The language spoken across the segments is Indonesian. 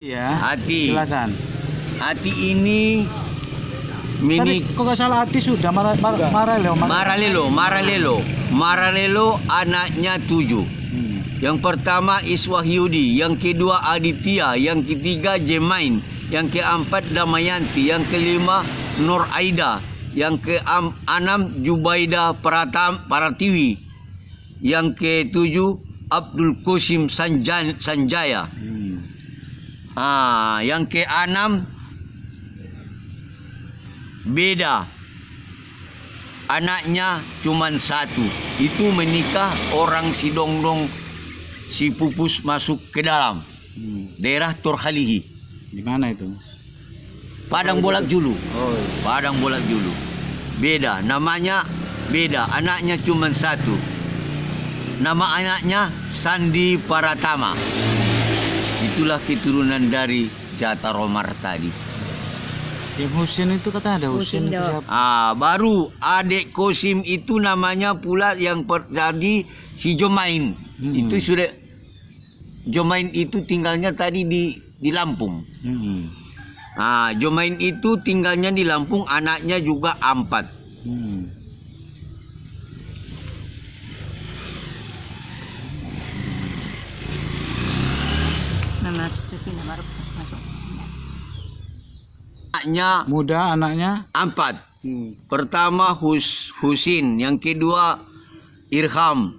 Ya, Hati. silakan. Hati ini Tadi mini kok nggak salah hati sudah Maralelo anaknya 7. Yang pertama Iswahyudi, yang kedua Aditya, yang ketiga Jemain, yang keempat Damayanti, yang kelima Nur Aida, yang keenam Jubaida Paratiwi, yang ketujuh Abdul Qasim Sanjaya. Yang keenam beda, anaknya cuman 1. Itu menikah orang si Dongdong, si Pupus masuk ke dalam daerah Torhalihi. Di mana itu? Padang Bolak Julu. Oh, iya. Padang Bolak Julu. Beda, namanya beda, anaknya cuman 1. Nama anaknya Sandi Paratama. Itulah keturunan dari Jata Romar tadi. Yang Husin itu kata ada Husin itu siapa? Baru adik Kosim itu namanya pula yang tadi si Jomain. Itu sudah Jomain itu tinggalnya tadi di Lampung. Jomain itu tinggalnya di Lampung, anaknya juga 4. Anaknya Muda anaknya? 4. Pertama Husin, yang kedua Irham,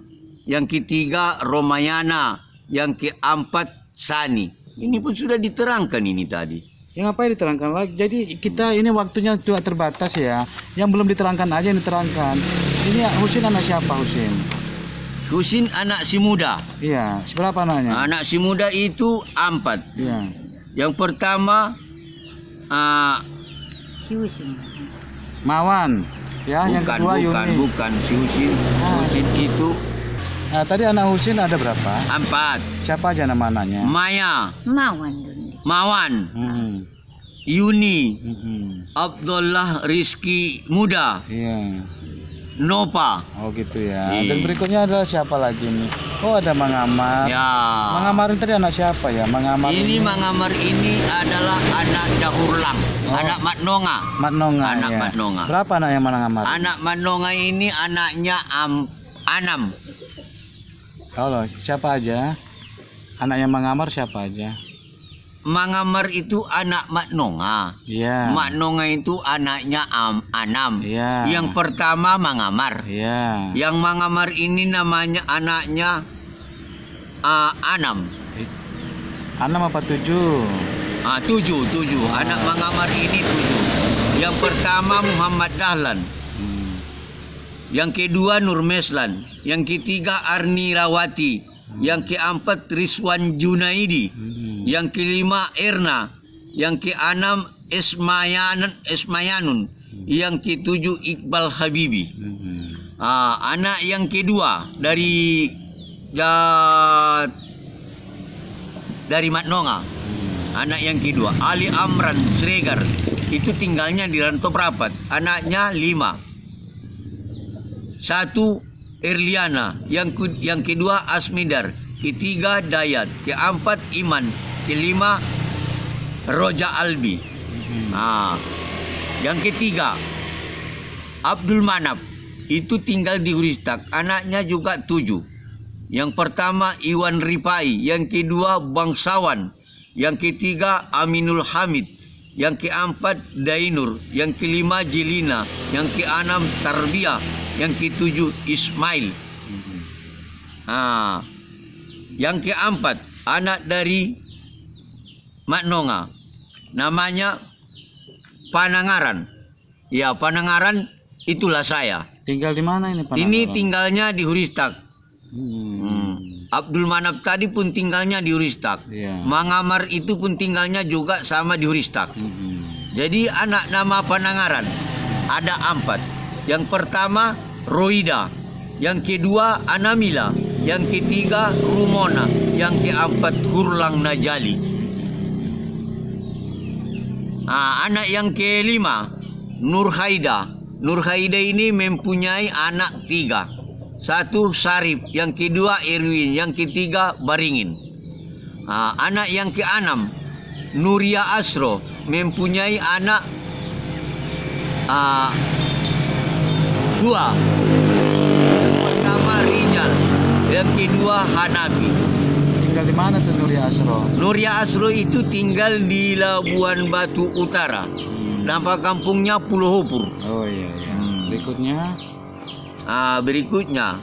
yang ketiga Romayana, yang keempat Sani. Ini pun sudah diterangkan ini tadi. Ya ngapain diterangkan lagi? Jadi kita ini waktunya juga terbatas ya. Yang belum diterangkan aja yang diterangkan. Ini Husin anak siapa Husin? Husin anak si muda. Iya, seberapa anaknya? Anak si muda itu 4. Iya. Yang pertama Mawan. Ya, yang kedua Yuni. bukan si Husin. Husin itu Nah, tadi anak Husin ada berapa? 4. Siapa aja nama anaknya? Maya, Mawan, Yuni, Abdullah Rizki Muda, Iya. Nova. Oh gitu ya. Iya. Dan berikutnya adalah siapa lagi nih? Oh ada Mangamar. Ya. Mangamar ini tadi anak siapa ya? Mangamar Ini Mangamar ini adalah anak Jahurlang, anak Matnonga. Matnonga. Anak ya. Matnonga. Berapa anak yang Mangamar? Anak Matnonga ini anaknya 6. Tahu loh, siapa aja? Anak yang Mangamar siapa aja? Mangamar itu anak Matnonga. Iya. Matnonga itu anaknya 6. Iya. Yang pertama Mangamar. Iya. Yang Mangamar ini namanya anaknya 6. 6 apa 7? 7. Anak Mangamar ini 7. Yang pertama Muhammad Dahlan. Yang kedua Nur Meslan. Yang ketiga Arni Rawati. Yang keempat Rizwan Junaidi. Yang kelima Erna. Yang keenam Esmayanun. Yang ketujuh Iqbal Habibi. Anak yang kedua dari Matnonga. Anak yang kedua Ali Amran Sregar. Itu tinggalnya di Rantau Prapat. Anaknya 5. 1 Erliana, yang kedua Asmidar, ketiga Dayat, keempat Iman, kelima Roja Albi. Yang ketiga Abdul Manap, itu tinggal di Huristak, anaknya juga 7. Yang pertama Iwan Ripai, yang kedua Bangsawan, yang ketiga Aminul Hamid, yang keempat Dainur, yang kelima Jelina, yang keenam Tarbiyah, yang ketujuh Ismail. Yang keempat anak dari Matnonga, namanya Panangaran. Ya, Panangaran itulah saya. Tinggal di mana ini Pak? Ini tinggalnya di Huristak. Abdul Manap tadi pun tinggalnya di Huristak. Iya. Mangamar itu pun tinggalnya juga sama di Huristak. Jadi anak nama Panangaran ada 4. Yang pertama Roida, yang kedua Anamila, yang ketiga Rumona, yang keempat Hurlang Najali. Anak yang kelima Nurhaida. Nurhaida ini mempunyai anak 3. 1 Sarip, yang kedua Erwin, yang ketiga Baringin. Anak yang keenam Nuria Asro mempunyai anak dua. Yang pertama Rijal, yang kedua Hanafi. Tinggal di mana tuh Nuria Asro? Nuria Asro itu tinggal di Labuan Batu Utara. Nama kampungnya Pulau Hopur. Oh iya iya. Berikutnya Berikutnya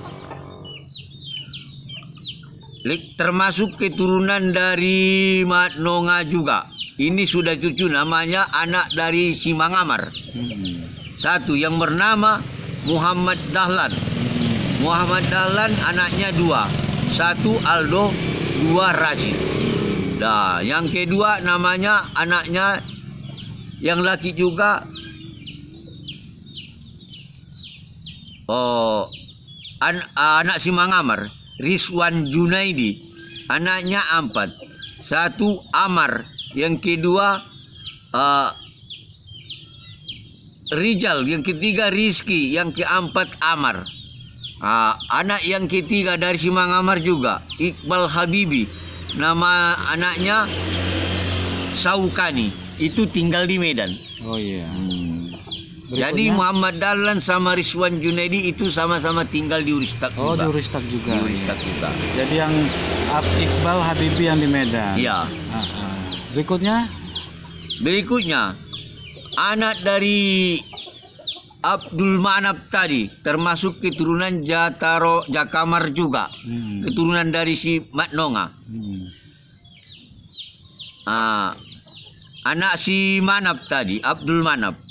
termasuk keturunan dari Mat Nonga juga. Ini sudah cucu, namanya anak dari Simang Amar. Satu yang bernama Muhammad Dahlan. Muhammad Dahlan anaknya dua. Satu Aldo, dua Rashid. Nah, yang kedua namanya anaknya yang laki juga anak Simang Amar, Rizwan Junaidi, anaknya 4. Satu Amar, yang kedua Rijal, yang ketiga Rizki, yang keempat Amar. Anak yang ketiga dari Simang Amar juga Iqbal Habibi, nama anaknya Saukani, itu tinggal di Medan. oh iya. Jadi Muhammad Dahlan sama Rizwan Junaidi itu sama-sama tinggal di Uristak Oh, juga. di Uristak juga. Di Uristak juga. Jadi yang Iqbal Habibi yang di Medan. Iya. Berikutnya anak dari Abdul Manap tadi termasuk keturunan Jakamar juga. Keturunan dari si Mat Nonga. Anak si Manap tadi, Abdul Manap.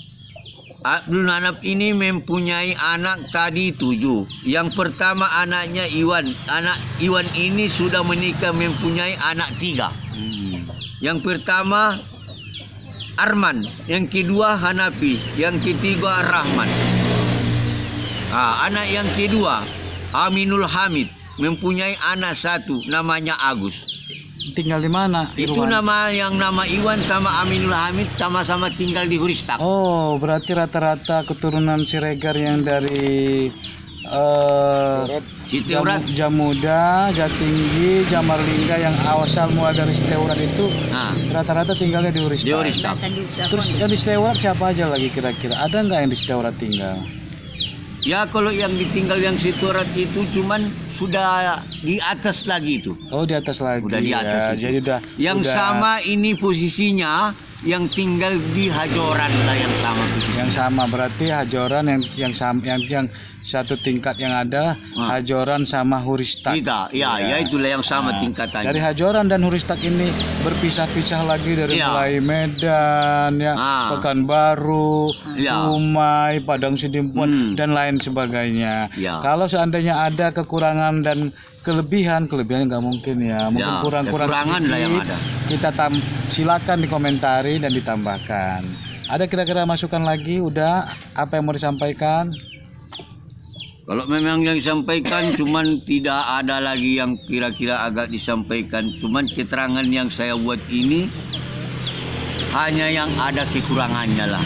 Abdul Manap ini mempunyai anak tadi 7. Yang pertama anaknya Iwan. Anak Iwan ini sudah menikah, mempunyai anak 3. Yang pertama Arman, yang kedua Hanafi, yang ketiga Rahman. Anak yang kedua Aminul Hamid, mempunyai anak 1 namanya Agus. tinggal di mana? Itu Irwan? nama Iwan sama Aminul Hamid sama-sama tinggal di Huristak. Oh, berarti rata-rata keturunan Siregar yang dari Siteurat. Jamuda, Jatinggi, Jamarlingga yang asal mulai dari Siteurat itu rata-rata tinggalnya di Uristak. Di Huristak. Terus yang di Siteurat siapa aja lagi kira-kira? Ada nggak yang di Siteurat tinggal? Ya kalau yang ditinggal yang Siteurat itu cuman sudah di atas lagi itu. Oh, di atas lagi. Udah di atas ya. itu. Jadi yang udah, sama ini posisinya yang tinggal di Hajoran lah yang sama posisinya. yang sama berarti Hajoran yang satu tingkat yang ada Hajoran sama Huristak. Ya itulah yang sama tingkatannya. Dari Hajoran dan Huristak ini berpisah-pisah lagi dari mulai Medan, Pekanbaru, Umay, Padang Sidimpuan dan lain sebagainya. Kalau seandainya ada kekurangan dan kelebihan nggak mungkin ya, mungkin kurang-kurang lah yang ada. Kita silakan dikomentari dan ditambahkan. Ada kira-kira masukan lagi? Udah, apa yang mau disampaikan? Kalau memang yang disampaikan cuman tidak ada lagi yang kira-kira agak disampaikan. Cuman keterangan yang saya buat ini hanya yang ada kekurangannya lah.